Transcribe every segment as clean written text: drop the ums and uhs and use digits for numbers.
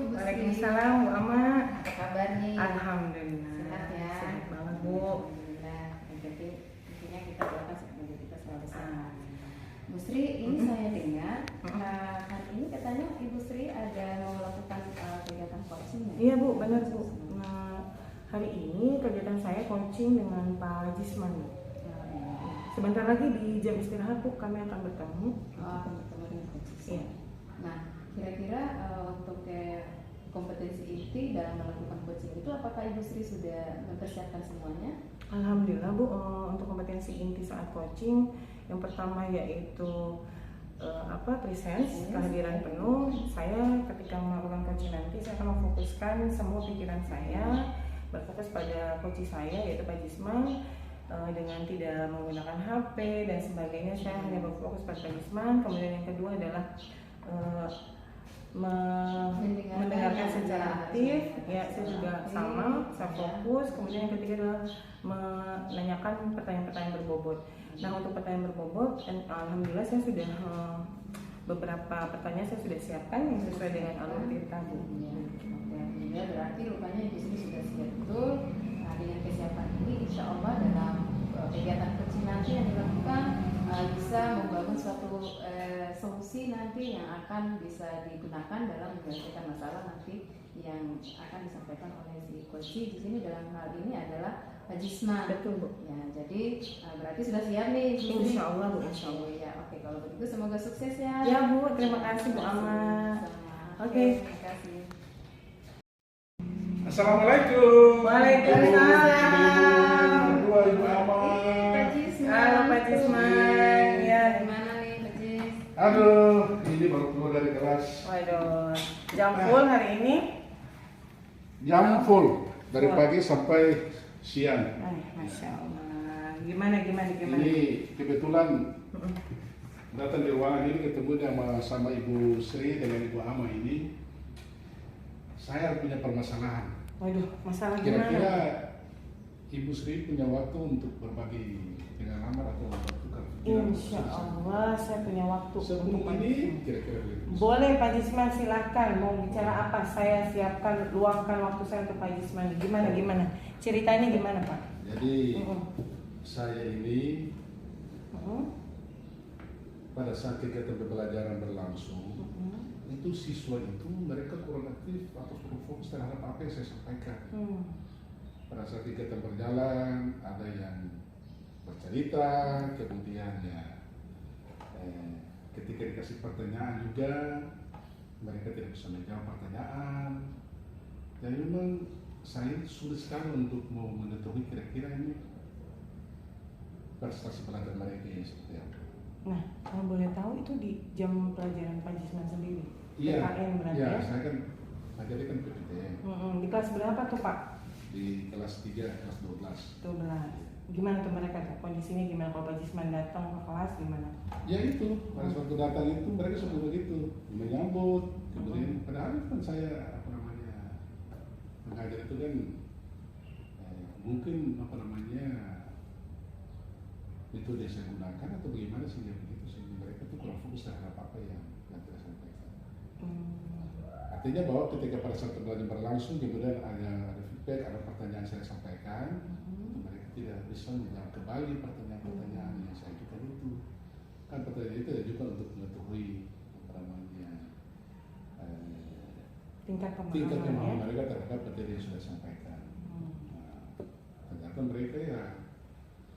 Bu Sri. Waalaikumsalam Bu Ama. Apa kabar nih? Alhamdulillah. Sehat ya? Sehat banget Bu. Alhamdulillah. Jadi intinya kita doakan semoga kita selalu sehat. Bu Sri, ini saya dengar hari ini katanya Ibu Sri ada mau melakukan kegiatan coaching ya? Iya Bu, benar Bu. Nah, hari ini kegiatan saya coaching dengan Pak Jisman. Sebentar lagi di jam istirahat Bu, kami akan bertemu. Bertemu dengan coaching. Iya. Nah, kira-kira untuk kompetensi inti dalam melakukan coaching itu apakah Ibu Sri sudah mempersiapkan semuanya? Alhamdulillah Bu, untuk kompetensi inti saat coaching yang pertama yaitu presence, kehadiran penuh. Saya ketika melakukan coaching nanti saya akan memfokuskan semua pikiran saya berfokus pada coach saya yaitu Pak Jisman, dengan tidak menggunakan HP dan sebagainya. Saya hanya berfokus pada Pak Jisman. Kemudian yang kedua adalah mendengarkan secara aktif, ya saya juga sama, saya fokus. Kemudian yang ketiga adalah menanyakan pertanyaan-pertanyaan berbobot. Nah untuk pertanyaan berbobot, alhamdulillah saya sudah beberapa pertanyaan saya sudah siapkan yang sesuai dengan alur cerita Bu. Ya, berarti rupanya Ibu Sri sudah siap betul. Nah, dengan kesiapan ini insya Allah dalam kegiatan coaching nanti yang dilakukan bisa membangun suatu solusi nanti yang akan bisa digunakan dalam menyelesaikan masalah nanti yang akan disampaikan oleh si coach. Di sini dalam hal ini adalah Pak Jisman. Betul Bu. Ya, jadi berarti sudah siap nih. Insya Allah Bu, insya Allah. Ya, oke, kalau begitu semoga sukses ya. Ya Bu, terima kasih Bu Ama. Oke. Terima kasih. Assalamualaikum. Waalaikumsalam. Ibu Ama. Pak Jisman. Halo Pak Jisman. Ya. Gimana nih Pak Jis? Aduh, ini baru keluar dari kelas. Waduh, jam full hari ini. Jam full dari pagi sampai siang. Masya Allah. Gimana? Ini kebetulan datang di ruangan ini ketemu sama Ibu Sri dengan Ibu Ama ini. Saya punya permasalahan. Waduh, masalah Kira-kira gimana? Ibu Sri punya waktu untuk berbagi pengalaman atau bertukar pikiran? Insya Allah saya punya waktu Sebelum untuk ini Pak kira-kira begitu. Boleh Pak Jisman, silakan mau bicara apa, saya siapkan, luangkan waktu saya untuk Pak Jisman. Gimana? Ceritanya gimana Pak? Jadi saya ini pada saat kegiatan pembelajaran berlangsung, itu siswa itu mereka kurang aktif atau kurang fokus terhadap apa yang saya sampaikan. Pada saat kegiatan berjalan, ada yang bercerita, kemudian ketika dikasih pertanyaan juga mereka tidak bisa menjawab pertanyaan. Dan memang saya sulit sekali untuk mau mengetahui kira-kira ini prestasi belajar mereka yang seperti apa. Nah, kalau boleh tahu itu di jam pelajaran Pak Jisman sendiri? Iya, PKN berarti iya, ya? saya kan ngajarin kan PPTN Di kelas berapa tuh Pak? di kelas 3, kelas 12. 12. Gimana tuh mereka tuh? Kondisinya gimana kalau Pak Jisman datang ke kelas gimana? Ya itu, pada waktu datang itu mereka sudah begitu menyambut, kemudian padahal kan saya mengajar itu kan mungkin metode yang saya gunakan atau bagaimana sehingga begitu sehingga mereka itu kurang fokus terhadap apa yang saya sampaikan. Artinya bahwa ketika pada saat pembelajaran berlangsung kemudian ada feedback, ada pertanyaan saya sampaikan, mereka tidak bisa menjawab kembali pertanyaan-pertanyaan yang saya ajukan itu. Kan pertanyaan itu juga untuk mengetahui Tingkat tingkat pemahaman pemahaman ya? mereka terhadap materi yang sudah sampaikan. Ternyata mereka ya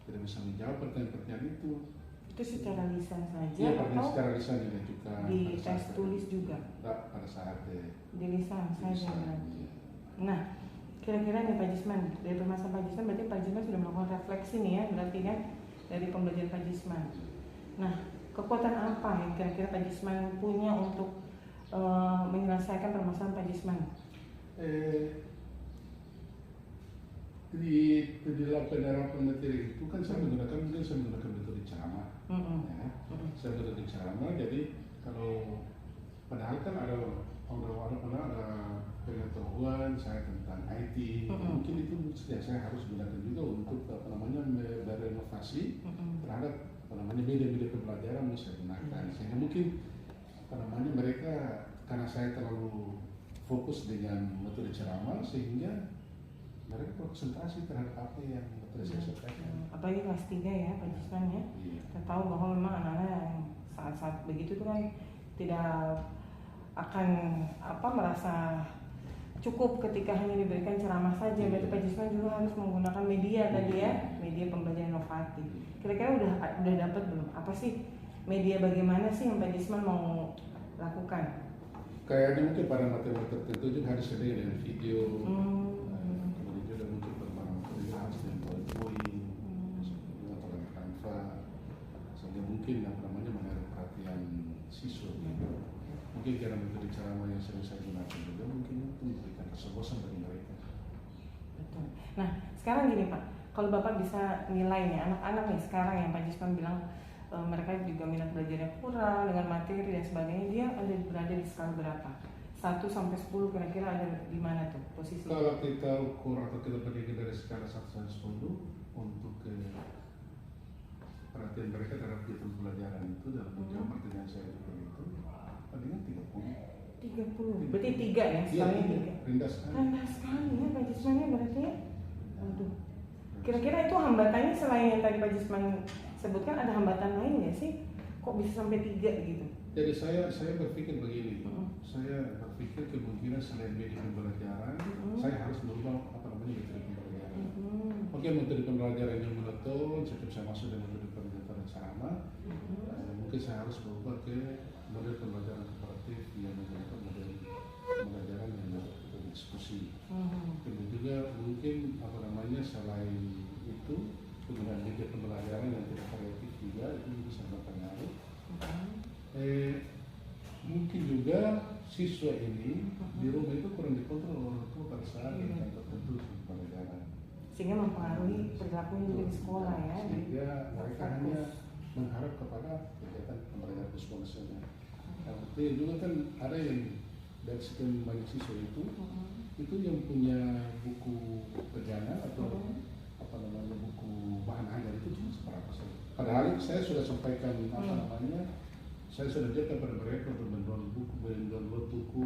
tidak bisa menjawab pertanyaan-pertanyaan itu. Itu secara lisan saja Iya, atau secara lisan diajukan di tes tulis juga? pada saat Di lisan saja berarti. Nah, kira-kira nih Pak Jisman, dari permasalahan Pak Jisman berarti Pak Jisman sudah melakukan refleksi nih ya, berarti kan dari pembelajaran Pak Jisman. Nah, kekuatan apa yang kira-kira Pak Jisman punya untuk menyelesaikan permasalahan Pak Jisman? Di dalam penerapan materi itu kan saya menggunakan metode ceramah. Saya metode ceramah, jadi kalau padahal kan ada pengetahuan saya tentang IT, mungkin itu saya harus gunakan juga untuk berinovasi terhadap media-media pembelajaran yang saya gunakan, sehingga mungkin mereka karena saya terlalu fokus dengan metode ceramah sehingga mereka konsentrasi terhadap apa yang metode saya sampaikan. Apalagi kelas 3 ya Pak Jisman ya. Iya. Kita tahu bahwa memang anak-anak yang saat-saat begitu tuh kan tidak akan merasa cukup ketika hanya diberikan ceramah saja. Berarti Pak Jisman juga harus menggunakan media tadi ya, media pembelajaran inovatif. Kira-kira udah dapat belum? Apa sih media, bagaimana sih yang Pak Jisman mau lakukan? Kayaknya mungkin pada materi tertentu juga harus ada dengan video, kemudian juga mungkin beberapa materi harus dengan PowerPoint, atau dengan Canva, sehingga mungkin menarik perhatian siswa. Mungkin karena metode ceramah yang sering saya gunakan juga mungkin itu memberikan rasa bosan bagi mereka. Betul. Nah sekarang gini Pak, kalau Bapak bisa nilai nih anak-anak nih sekarang yang Pak Jisman bilang mereka juga minat belajarnya kurang dengan materi dan sebagainya, dia berada di skala berapa? 1 sampai 10 kira-kira ada di mana tuh posisi? Kalau kita ukur atau kita bagi dari skala 1 sampai 10 untuk perhatian mereka terhadap kegiatan pembelajaran itu dalam menjawab pertanyaan saya itu palingan 30. Berarti 3 ya? Skalanya 3. Rendah sekali. Rendah sekali ya Pak Jisman ya berarti ya? Waduh. Kira-kira itu hambatannya selain yang tadi Pak Jisman sebutkan, ada hambatan lain nggak sih? Kok bisa sampai 3 gitu? Jadi saya berpikir begini, saya berpikir kemungkinan selain media pembelajaran, saya harus merubah metode pembelajaran. Oke, metode pembelajaran yang monoton, setiap saya masuk dengan metode pembelajaran ceramah, mungkin saya harus berubah ke model pembelajaran kooperatif yang menggunakan model pembelajaran yang berdiskusi. Kemudian juga mungkin selain itu penggunaan media pembelajaran yang tidak variatif juga itu bisa berpengaruh. Mungkin juga siswa ini di rumah itu kurang dikontrol orang tua pada saat yang tertentu pembelajaran, sehingga mempengaruhi perilakunya di sekolah ya. Sehingga mereka hanya mengharap kepada kegiatan pembelajaran di sekolah saja. Artinya juga kan ada yang dari sekian banyak siswa itu yang punya buku perjalanan atau buku bahan ajar itu cuma seberapa saja. Padahal saya sudah sampaikan saya sudah ajarkan pada mereka untuk mendownload buku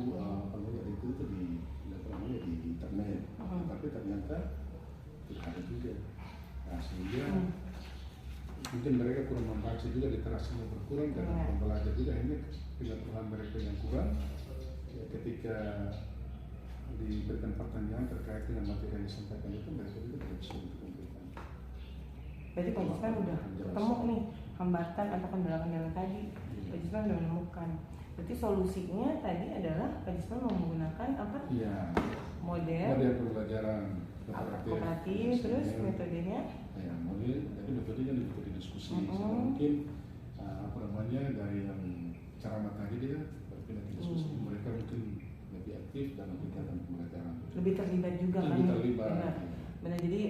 itu di internet, tapi ternyata tidak ada juga. Nah, sehingga mungkin mereka kurang membaca juga, literasinya berkurang dan pembelajar juga ini pengetahuan mereka yang kurang. Ya, ketika diberikan pertanyaan terkait dengan materi yang disampaikan itu mereka juga tidak bisa memberikan. Berarti Pak Jisman udah ketemu nih hambatan atau kendala-kendala tadi. Pak Jisman udah menemukan. Berarti solusinya tadi adalah Pak Jisman mau menggunakan apa? Iya. Model pembelajaran kooperatif, terus metodenya? Ya, jadi metodenya metode diskusi. Mungkin dari yang ceramah tadi dia berpindah ke diskusi. Mereka mungkin lebih aktif dalam kegiatan pembelajaran. Lebih terlibat juga kan? Lebih terlibat. Benar, jadi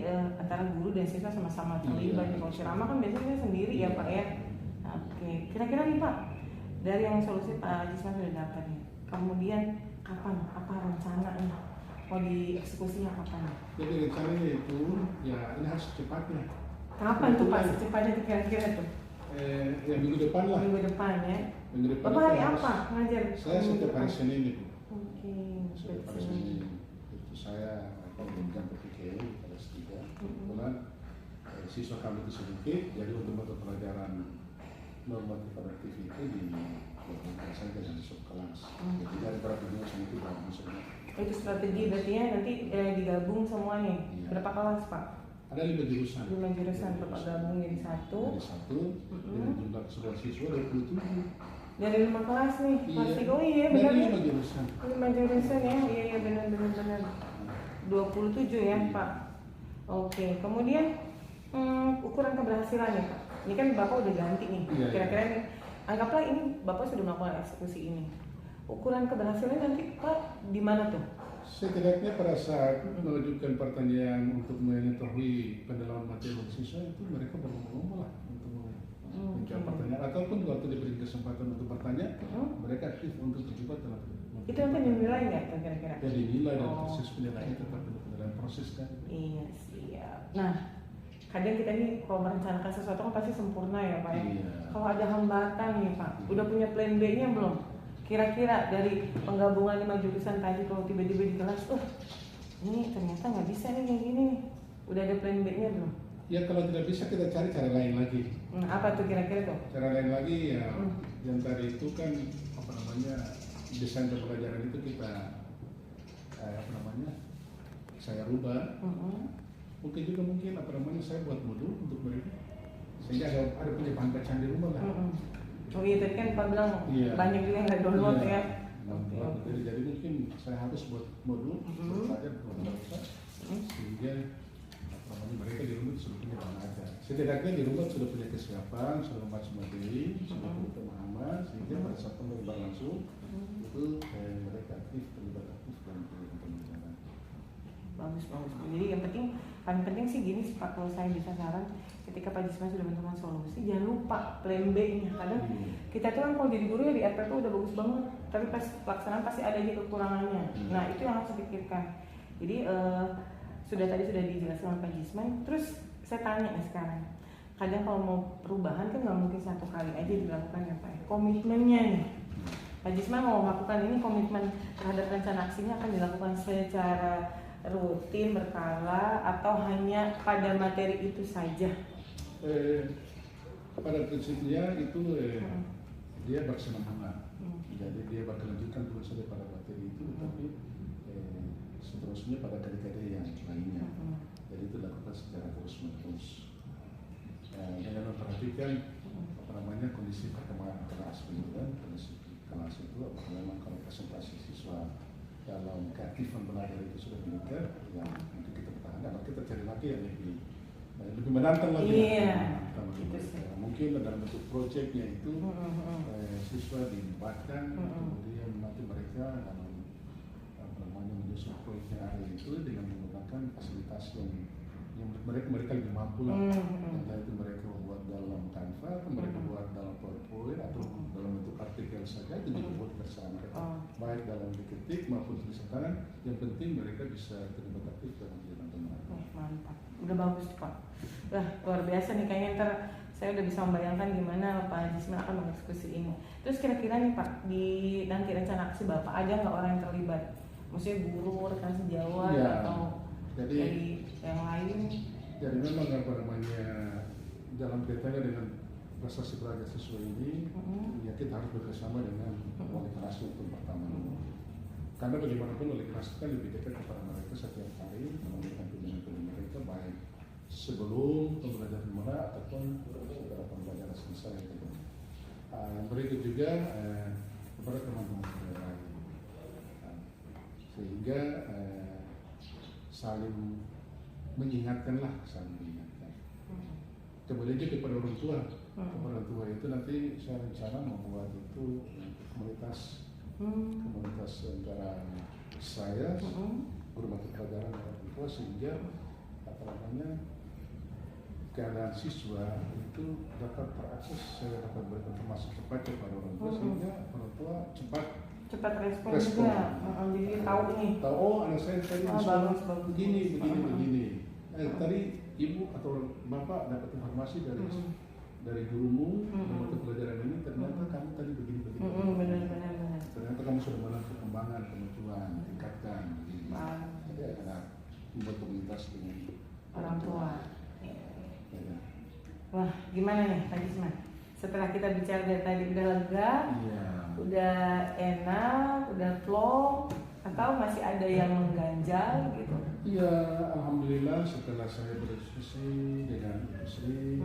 antara guru dan siswa sama-sama terlibat. Kalau ceramah kan biasanya sendiri ya Pak ya. Oke, kira-kira nih Pak, dari yang solusi Pak Jisman sudah dapat nih, kemudian kapan, apa rencana nih, mau dieksekusinya kapan? Jadi rencananya itu, ya ini harus secepatnya. Kapan tuh Pak secepatnya tuh kira-kira tuh? Ya minggu depan lah. Minggu depan ya. Minggu depan. Bapak hari apa ngajar? Saya setiap hari Senin itu. Oke. Setiap hari Senin itu saya memberikan PPK di kelas 3. Kebetulan siswa kami itu sedikit, jadi untuk mata pelajaran normatif kooperatif itu digabungkan saja dengan sub kelas. Jadi dari berapa jurusan itu gabung semua. Itu strategi berarti ya nanti digabung semua nih. Berapa kelas Pak? Ada 5 jurusan. 5 jurusan Bapak gabung jadi satu. Jadi satu dengan jumlah keseluruhan siswa 27. Dari 5 kelas nih, pasti. Oh iya benar ya. 5 jurusan. 5 jurusan ya, iya benar. 27 ya Pak. Oke, kemudian ukuran keberhasilan ya Pak. Ini kan Bapak udah ganti nih. Kira-kira nih, anggaplah ini Bapak sudah melakukan eksekusi ini. Ukuran keberhasilan nanti Pak di mana tuh? Setidaknya pada saat mengajukan pertanyaan untuk mengetahui pendalaman materi siswa itu mereka berlomba-lomba lah untuk menjawab pertanyaan, ataupun waktu diberi kesempatan untuk bertanya, mereka aktif untuk terlibat dalam itu nanti dinilai nggak kira-kira? Ya dinilai dan proses penilaian tetap dalam proses kan. Iya siap. Nah kadang kita nih kalau merencanakan sesuatu kan pasti sempurna ya Pak ya. Kalau ada hambatan nih Pak, udah punya plan B-nya belum? Kira-kira dari penggabungan 5 jurusan tadi kalau tiba-tiba di kelas, ini ternyata nggak bisa nih kayak gini nih. Udah ada plan B-nya belum? Ya kalau tidak bisa kita cari cara lain lagi. Apa tuh kira-kira tuh? Cara lain lagi ya, yang tadi itu kan apa namanya desain pembelajaran itu kita saya rubah. Mungkin juga apa namanya saya buat modul untuk mereka sehingga ada punya bahan bacaan di rumah lah. Oh iya tadi kan Pak bilang banyak juga yang nggak download ya. Jadi mungkin saya harus buat modul belajar sehingga mereka di rumah sudah punya bahan ajar. Setidaknya di rumah sudah punya kesiapan, sudah membaca materi, sudah punya pemahaman, sehingga pada saat pembelajaran langsung itu mereka terlibat aktif dalam pembelajaran. Bagus. Jadi yang paling penting sih gini sih Pak, kalau saya bisa saran, ketika Pak Jisman sudah menemukan solusi, jangan lupa plan B-nya. Kadang kita tuh kan kalau jadi guru ya di RP tuh udah bagus banget, tapi pas pelaksanaan pasti ada aja kekurangannya. Nah itu yang harus dipikirkan. Jadi sudah dijelaskan oleh Pak Jisman. Terus saya tanya nih sekarang, kadang kalau mau perubahan kan nggak mungkin satu kali aja dilakukan ya Pak. Komitmennya nih, Pak Jisman mau melakukan ini, komitmen terhadap rencana aksinya akan dilakukan secara rutin, berkala, atau hanya pada materi itu saja? Pada prinsipnya itu dia berkesinambungan. Jadi dia bakal lanjutkan bukan saja pada materi itu, tapi seterusnya pada kode-kode yang lainnya. Jadi itu dilakukan secara terus-menerus. Dengan memperhatikan kondisi perkembangan kelas dan kondisi kelas itu, apakah memang kalau presentasi siswa dalam keaktifan belajar itu sudah meningkat, yang untuk kita pertahankan, atau kita cari lagi yang lebih menantang lagi. Mungkin dalam bentuk proyeknya itu siswa dilibatkan, kemudian nanti mereka dalam menyusun proyeknya hari itu dengan menggunakan fasilitas yang mereka lebih mampu lah. Entah itu mereka buat dalam Canva, atau mereka buat dalam PowerPoint, atau dalam bentuk artikel saja, itu juga buat bersama mereka, baik dalam diketik maupun tulisan tangan. Yang penting mereka bisa terlibat aktif dalam kegiatan pembelajaran. Mantap, udah bagus Pak. Luar biasa nih, kayaknya ntar saya udah bisa membayangkan gimana Pak Jisman akan mengeksekusi ini. Terus kira-kira nih Pak, di nanti rencana aksi Bapak ada nggak orang yang terlibat? Maksudnya guru, rekan sejawat, atau dari yang lain? Jadi memang dalam kaitannya dengan prestasi belajar siswa ini, ya kita harus bekerjasama dengan wali kelas untuk pertama. Karena bagaimanapun wali kelas kan lebih dekat kepada mereka setiap hari, memberikan pembelajaran mereka baik sebelum pembelajaran mulai ataupun setelah pembelajaran selesai. Yang berikut juga kepada teman-teman yang lain, sehingga saling mengingatkanlah, kemudian juga kepada orang tua. Kepada orang tua itu nanti saya rencana membuat itu komunitas antara saya, guru mata pelajaran dan orang tua, sehingga keadaan siswa itu dapat terakses, saya dapat berikan informasi cepat kepada orang tua, sehingga orang tua cepat respon. Juga. Jadi tahu nih. Anak saya tadi begini. Tadi ibu atau bapak dapat informasi dari gurumu mata pelajaran ini, ternyata kamu tadi begini. Benar. Ternyata kamu sudah melihat perkembangan, kemajuan, tingkatkan. Jadi akan membuat komunitas dengan orang tua. Wah, gimana nih Pak Jisman? Setelah kita bicara dari tadi udah lega, udah enak, udah flow, atau masih ada yang mengganjal gitu? Iya, alhamdulillah setelah saya berdiskusi dengan Ibu Sri,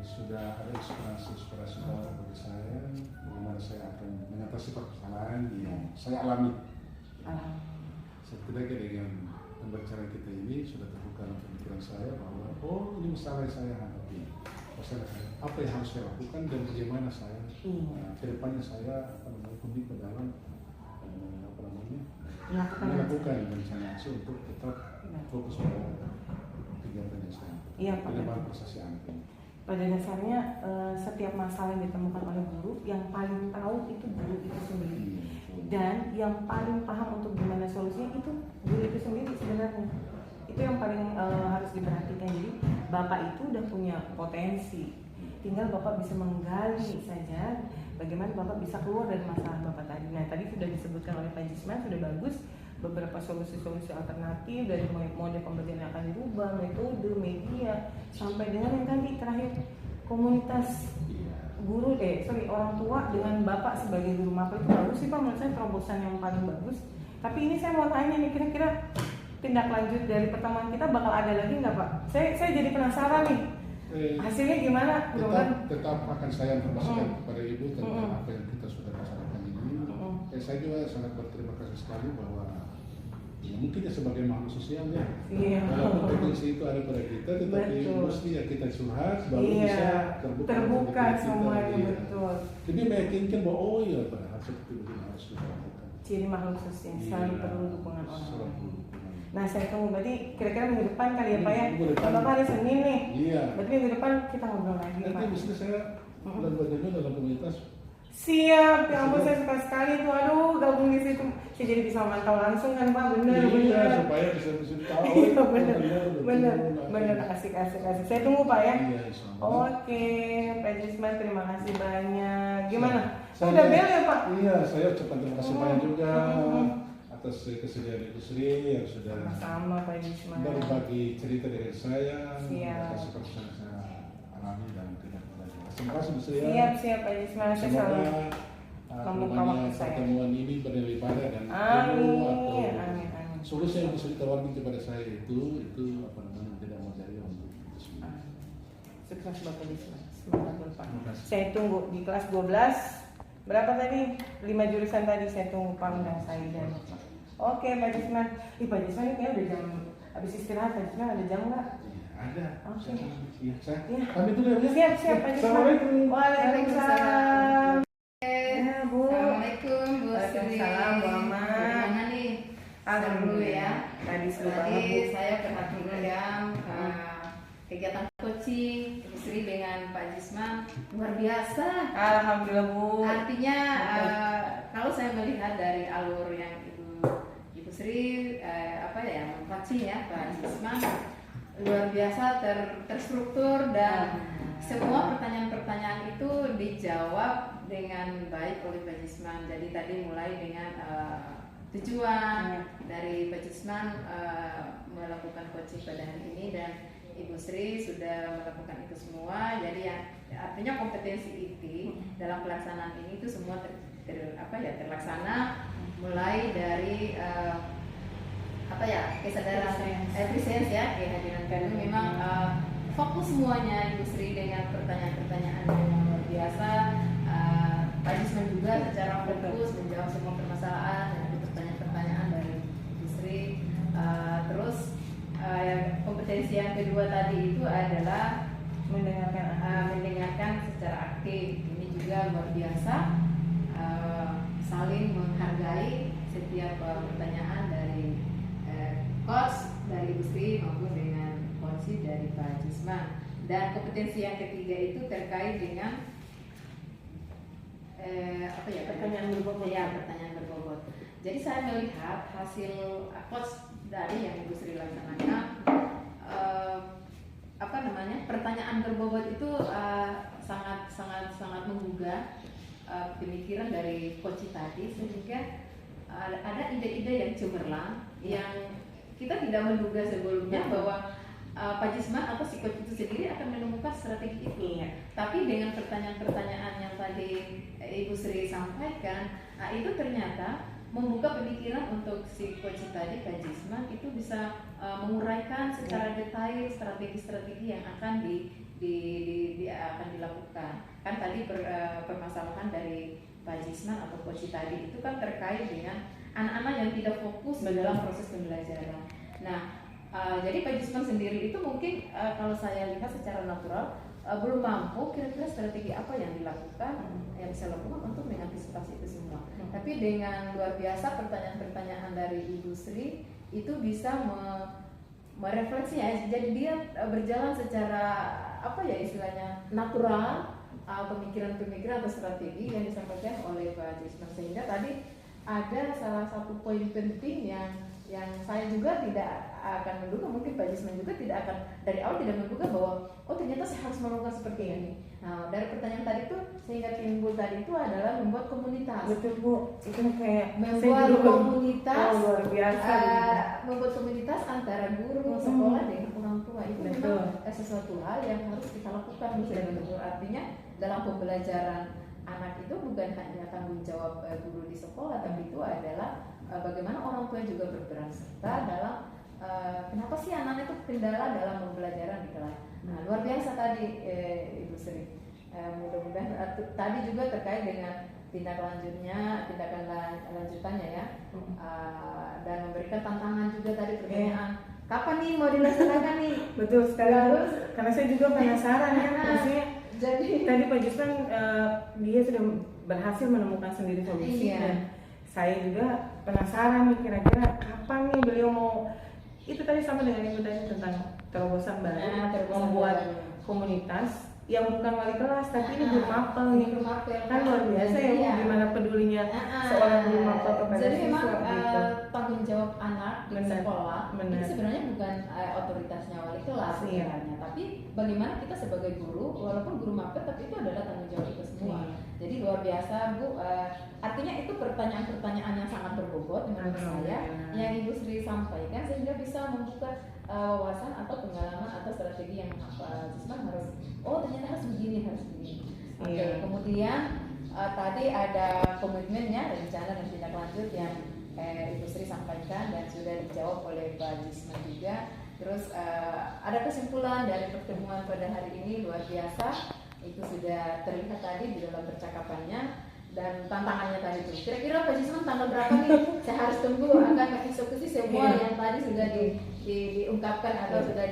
sudah ada inspirasi baru bagi saya bagaimana saya akan mengatasi permasalahan yang saya alami. Setidaknya dengan pembicaraan kita ini sudah terbuka dalam pemikiran saya bahwa ini masalah yang saya hadapi, apa yang harus saya lakukan dan bagaimana saya kedepannya saya komitmen dalam melakukan rencana aksi untuk tetap fokus pada kegiatan yang saya lakukan, prestasi anak ini. Pada dasarnya setiap masalah yang ditemukan oleh guru, yang paling tahu itu guru itu sendiri, dan yang paling paham untuk gimana solusinya itu guru itu sendiri sebenarnya. Itu yang paling harus diperhatikan. Jadi bapak itu udah punya potensi, tinggal Bapak bisa menggali saja bagaimana Bapak bisa keluar dari masalah Bapak tadi. Nah, tadi sudah disebutkan oleh Pak Jisman, sudah bagus beberapa solusi-solusi alternatif dari model pembelajaran yang akan dirubah, metode, media, sampai dengan yang tadi terakhir komunitas guru orang tua dengan Bapak sebagai guru mapel. Itu bagus sih Pak, menurut saya terobosan yang paling bagus. Tapi ini saya mau tanya nih, kira-kira tindak lanjut dari pertemuan kita bakal ada lagi nggak Pak? Saya jadi penasaran nih, hasilnya gimana? Tetap akan saya informasikan kepada Ibu tentang apa yang kita sudah bicarakan ini. Saya juga sangat berterima kasih sekali bahwa ya, mungkin ya sebagai makhluk sosial ya, kalau kompetensi itu ada pada kita, tetapi mesti ya kita curhat baru bisa terbuka semuanya. Betul. Jadi meyakinkan bahwa oh iya padahal seperti begini harus kita lakukan. Ciri makhluk sosial selalu perlu dukungan orang. Nah, saya tunggu, berarti kira-kira minggu depan kali ya Pak ya? Bapak hari Senin nih. Iya. Berarti minggu depan kita ngobrol lagi Pak. Nanti mesti saya dalam komunitas. Siap, ya ampun saya suka sekali tuh, aduh gabung di situ. Saya jadi bisa memantau langsung kan Pak, bener. Iya, supaya bisa tahu. Iya, bener, asik. Saya tunggu Pak ya. Iya, oke, Pak Jisman, terima kasih banyak. Gimana? Udah bel ya Pak? Iya, saya ucapkan terima kasih banyak juga atas kesediaan Ibu Sri yang sudah sama Pak Jisman berbagi cerita dengan saya. Siap. Seperti yang saya alami dalam kehidupan. Terima kasih Bu Sri. Siap Pak Jisman. Semoga membuka waktu saya. Pertemuan ini beribadah dan amin. Solusi yang bisa ditawarkan kepada saya itu tidak mau jadi untuk sukses Bapak Jisman. Semoga bermanfaat. Saya tunggu di kelas 12. Berapa tadi? 5 jurusan tadi saya tunggu Pak undang saya dan Bapak. Oke Pak Jisman. Pak Jisman ini kayaknya udah jam habis istirahat. Pak Jisman ada jam nggak? Ada. Oke. Iya, saya. Kami dulu ya. Siap Pak Jisman. Assalamualaikum. Waalaikumsalam. Bu. Assalamualaikum Bu Sri. Waalaikumsalam Bu Ahmad. Gimana nih? Seru ya. Tadi saya pernah program kegiatan coaching Ibu Sri dengan Pak Jisman luar biasa. Alhamdulillah Bu. Artinya kalau saya melihat dari alur yang Ibu Sri coaching ya Pak Jisman luar biasa terstruktur dan semua pertanyaan-pertanyaan itu dijawab dengan baik oleh Pak Jisman. Jadi tadi mulai dengan tujuan dari Pak Jisman melakukan coaching pada hari ini dan Ibu Sri sudah melakukan itu semua. Jadi artinya kompetensi IT dalam pelaksanaan ini itu semua terlaksana mulai dari kesadaran efisiensi ya kehadiran kami memang fokus semuanya Ibu Sri dengan pertanyaan-pertanyaan yang luar biasa. Pak Jisman juga secara fokus menjawab semua permasalahan dan pertanyaan-pertanyaan dari Ibu Sri. Terus kompetensi yang kedua tadi itu adalah mendengarkan secara aktif. Ini juga luar biasa, saling menghargai setiap pertanyaan dari coach dari Ibu Sri maupun dengan coach dari Pak Jisman. Dan kompetensi yang ketiga itu terkait dengan pertanyaan berbobot. Ya, pertanyaan berbobot. Jadi saya melihat hasil coach dari yang Ibu Sri laksanakan, pertanyaan berbobot itu sangat menggugah pemikiran dari coach tadi, sehingga ada ide-ide yang cemerlang yang kita tidak menduga sebelumnya bahwa Pak Jisman atau si coach itu sendiri akan menemukan strategi itu. Tapi dengan pertanyaan-pertanyaan yang tadi Ibu Sri sampaikan, itu ternyata membuka pemikiran untuk si coach tadi Pak Jisman itu bisa menguraikan secara detail strategi-strategi yang akan akan dilakukan. Kan tadi permasalahan dari Pak Jisman atau coach tadi itu kan terkait dengan anak-anak yang tidak fokus dalam proses pembelajaran. Nah, jadi Pak Jisman sendiri itu mungkin kalau saya lihat secara natural belum mampu kira-kira strategi apa yang dilakukan, yang bisa lakukan untuk mengantisipasi itu semua. Tapi dengan luar biasa pertanyaan-pertanyaan dari Ibu Sri itu bisa merefleksi ya, jadi dia berjalan secara istilahnya natural, pemikiran-pemikiran atau strategi yang disampaikan oleh Pak Jisman, sehingga tadi ada salah satu poin penting yang yang saya juga tidak akan menduga, mungkin Pak Jisman juga tidak akan dari awal tidak menduga bahwa oh ternyata saya harus melakukan seperti ini. Nah dari pertanyaan tadi itu sehingga timbul tadi itu adalah membuat komunitas. Betul Bu, itu kayak Membuat komunitas, luar biasa. membuat komunitas antara guru sekolah dengan orang tua itu memang sesuatu hal yang harus kita lakukan. Betul. Artinya dalam pembelajaran anak itu bukan hanya tanggung jawab guru di sekolah, tapi itu adalah bagaimana orang tua juga berperan serta dalam kenapa sih anak itu kendala dalam pembelajaran di kelas. Nah, luar biasa tadi Ibu Sri. Mudah-mudahan tadi juga terkait dengan tindakan lanjutannya ya, dan memberikan tantangan juga tadi pertanyaan kapan nih mau dilaksanakan nih. Betul sekali. Terus, karena saya juga penasaran ya, maksudnya jadi tadi Pak Jusman dia sudah berhasil menemukan sendiri solusi, dan saya juga penasaran nih kira-kira kapan nih beliau mau, itu tadi sama dengan Ibu tadi tentang terobosan baru, membuat komunitas yang bukan wali kelas tapi ini guru mapel nih, kan luar biasa ya Bu, gimana pedulinya seorang guru mapel kepada jadi siswa memang gitu. Tanggung jawab anak di sekolah itu sebenarnya bukan otoritasnya wali kelas sebenarnya, tapi bagaimana kita sebagai guru, walaupun guru mapel tapi itu adalah tanggung jawab kita semua. Jadi luar biasa Bu, artinya itu pertanyaan-pertanyaan yang sangat berbobot menurut saya yang Ibu Sri sampaikan sehingga bisa membuka wawasan atau pengalaman atau strategi yang Jisman harus, oh ternyata harus begini. Oke. Kemudian tadi ada komitmennya, rencana dan tindak lanjut yang Ibu Sri sampaikan dan sudah dijawab oleh Pak Jisman juga. Terus ada kesimpulan dari pertemuan pada hari ini luar biasa, itu sudah terlihat tadi di dalam percakapannya. Dan tantangannya tadi itu, kira-kira Pak Jisman tanggal berapa nih saya harus tunggu akan mengeksekusi semua yang tadi sudah diungkapkan atau sudah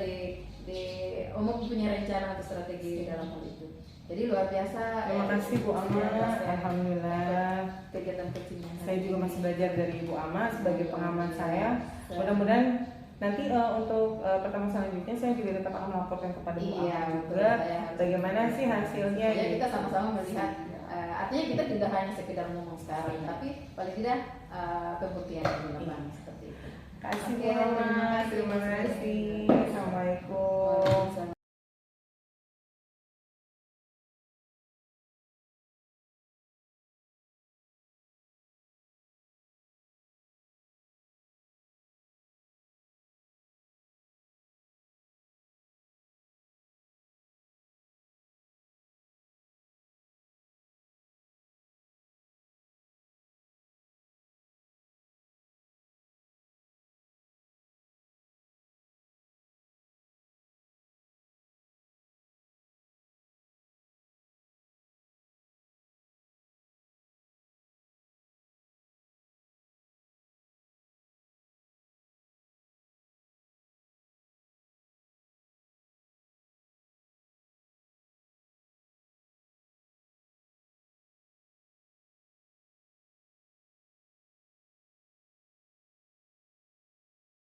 Omong punya rencana atau strategi dalam hal itu. Jadi luar biasa. Terima kasih Bu Ama, alhamdulillah. Kegiatan kecilnya. Saya juga masih belajar dari Ibu Ama sebagai pengamat saya. Mudah-mudahan nanti untuk pertemuan selanjutnya saya juga tetap akan melaporkan kepada Bu Ama juga bagaimana sih hasilnya. Ya kita sama-sama melihat. Artinya kita tidak hanya sekedar ngomong sekarang, tapi paling tidak pembuktian di lapangan seperti itu. Terima kasih.